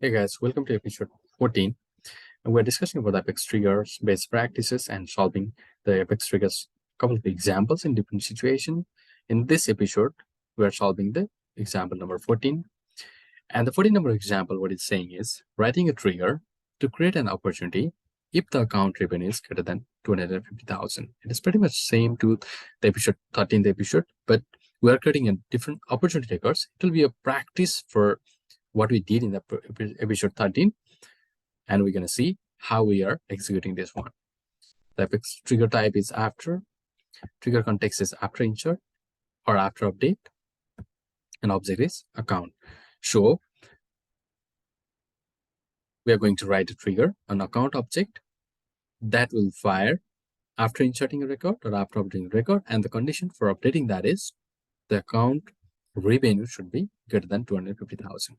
Hey guys, welcome to episode 14. And we're discussing about the Apex triggers, best practices, and solving the Apex triggers. Couple of examples in different situations. In this episode, we are solving the example number 14. And the 14 number example, what it's saying is writing a trigger to create an opportunity if the account revenue is greater than 250,000. It is pretty much same to the episode 13th episode, but we are creating a different opportunity triggers. It will be a practice for what we did in the episode 13, and we're going to see how we are executing this one. The Apex trigger type is after, trigger context is after insert or after update, and object is account. So we are going to write a trigger, an account object that will fire after inserting a record or after updating a record, and the condition for updating that is the account revenue should be greater than 250,000.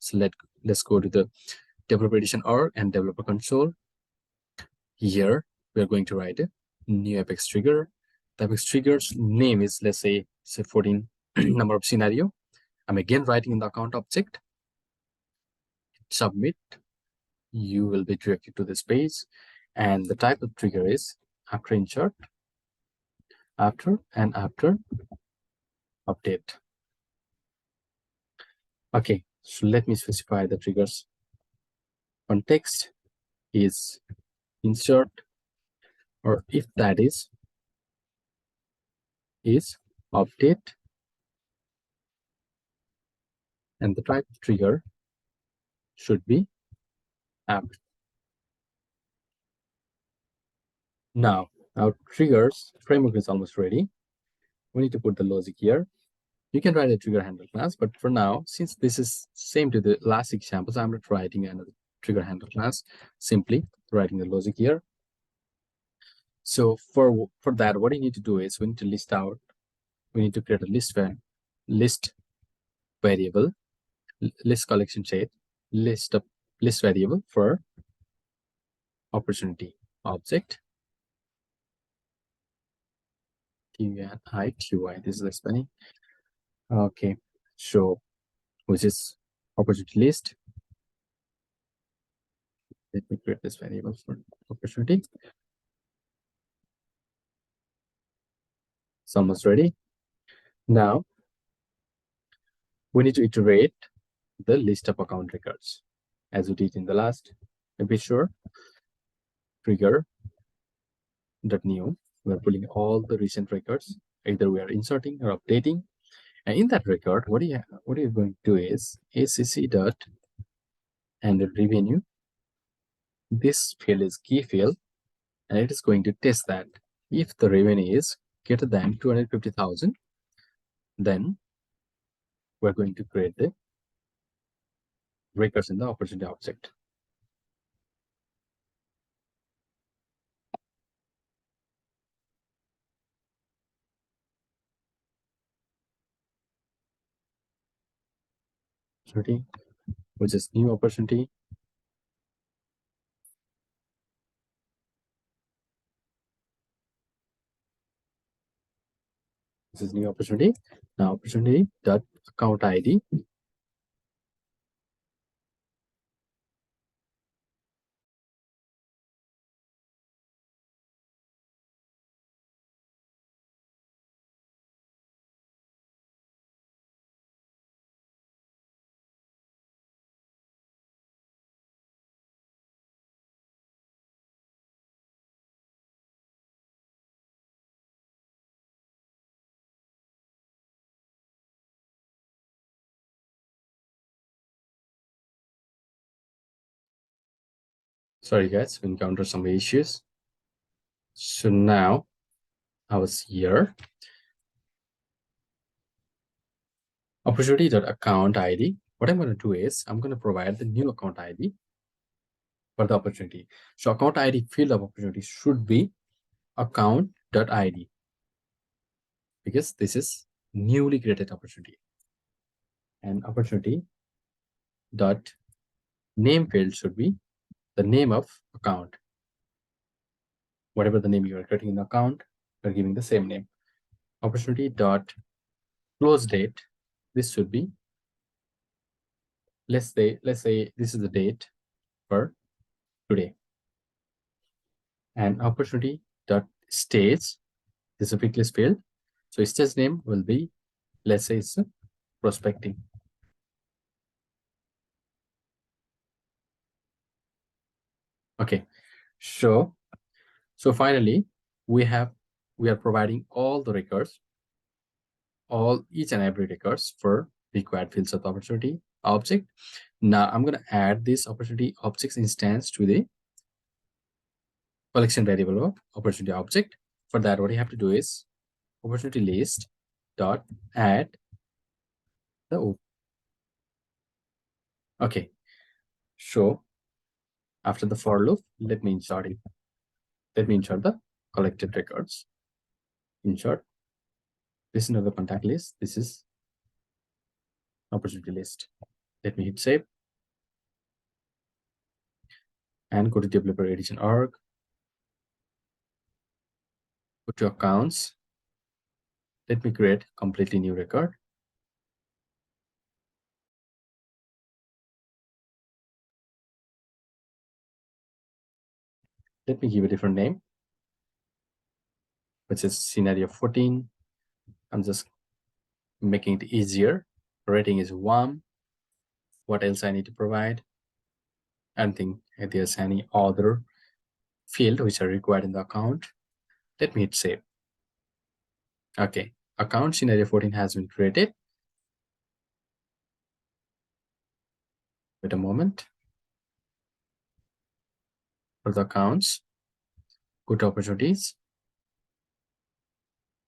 So let's go to the developer edition org and developer console. Here we are going to write a new Apex trigger. The Apex trigger's name is, let's say 14 number of scenario. I'm again writing in the account object. Submit. You will be directed to this page, and the type of trigger is after insert, after, and after update. Okay, so let me specify the triggers. Context is insert, or if that is update, and the type of trigger should be after. Now our triggers framework is almost ready. We need to put the logic here. You can write a trigger handle class, but for now, since this is same to the last examples, I'm not writing another trigger handle class, simply writing the logic here. So for that, what you need to do is we need to create a list variable, list collection set, list variable for opportunity object. TUNITY, this is the spelling. Okay, so which is opportunity list. Let me create this variable for opportunity. It's almost ready. Now we need to iterate the list of account records as we did in the last episode. Trigger .new. We're pulling all the recent records. Either we are inserting or updating. And in that record, what you're going to do is acc dot and the revenue. This field is key field, and it is going to test that if the revenue is greater than 250,000, then we're going to create the records in the opportunity object. Which is new opportunity. This is new opportunity. Now opportunity dot account ID. Sorry guys, we encountered some issues. So now I was here. Opportunity.account ID. What I'm going to do is I'm going to provide the new account ID for the opportunity. So account ID field of opportunity should be account.id because this is newly created opportunity. And opportunity dot name field should be the name of account. Whatever the name you are creating in the account, you're giving the same name. Opportunity dot close date. This should be Let's say this is the date for today, and opportunity dot stage is a picklist field. So stage name will be, let's say it's prospecting. Okay, so finally we are providing all the records, each and every records for required fields of the opportunity object. Now I'm going to add this opportunity objects instance to the collection variable of opportunity object. For that, what you have to do is opportunity list dot add the okay. So after the for loop, let me insert the collected records. Insert. This is not the contact list. This is opportunity list. Let me hit save and go to developer edition org. Go to accounts. Let me create completely new record. Let me give a different name, which is scenario 14. I'm just making it easier. Rating is 1. What else I need to provide? I don't think there's any other field which are required in the account. Let me hit save. Okay, account scenario 14 has been created. Wait a moment. For the accounts, go to opportunities.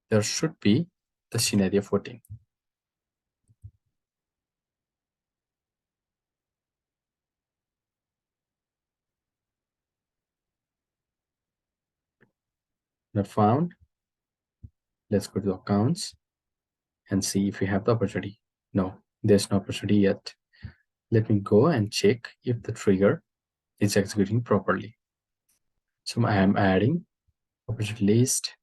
There should be the scenario 14. Not found. Let's go to accounts and see if we have the opportunity. No, there's no opportunity yet. Let me go and check if the trigger is executing properly. So I am adding opportunity list.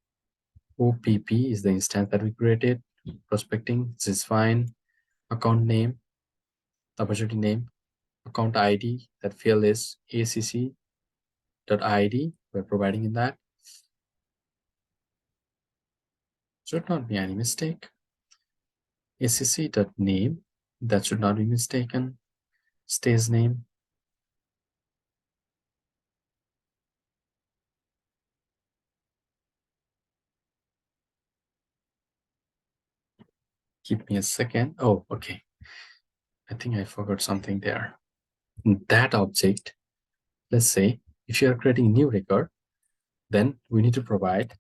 OPP is the instance that we created. Prospecting, this is fine. Account name, the opportunity name, account ID, that field is acc.id. We're providing in that. Should not be any mistake. acc.name, that should not be mistaken. Stage name. Give me a second. Oh, okay. I think I forgot something there. That object, let's say, if you are creating a new record, then we need to provide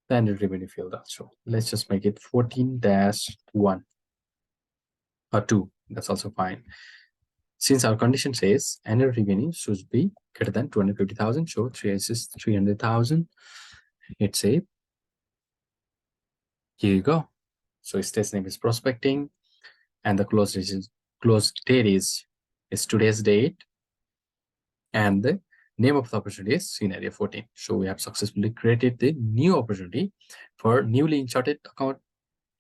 the annual revenue field also. Let's just make it 14-1 or 2. That's also fine. Since our condition says annual revenue should be greater than 250,000, so 3 is 300,000. Hit save. Here you go. So stage name is prospecting, and the close date is today's date, and the name of the opportunity is scenario 14. So we have successfully created the new opportunity for newly inserted account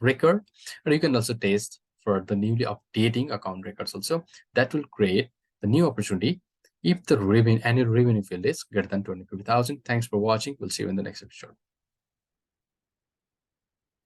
record, and you can also test for the newly updating account records also. That will create the new opportunity if the annual revenue field is greater than 250,000. Thanks for watching. We'll see you in the next episode.